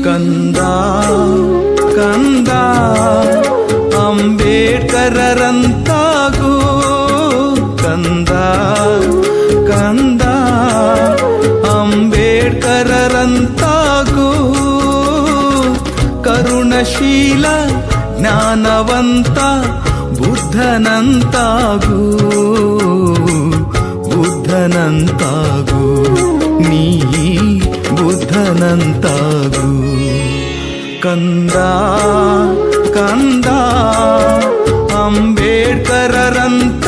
ಕಂದ ಕಂದ ಅಂಬೇಡ್ಕರರಂತಾಗು ಕಂದ ಕಂದ ಅಂಬೇಡ್ಕರರಂತಾಗು ಕರುಣಶೀಲ ಜ್ಞಾನವಂತ ಬುದ್ಧನಂತಾಗು ಬುದ್ಧನಂತಾಗು ನೀ ಬುದ್ಧನಂತಾಗು ಕಂದ ಕಂದ ಅಂಬೇಡ್ಕರರಂತ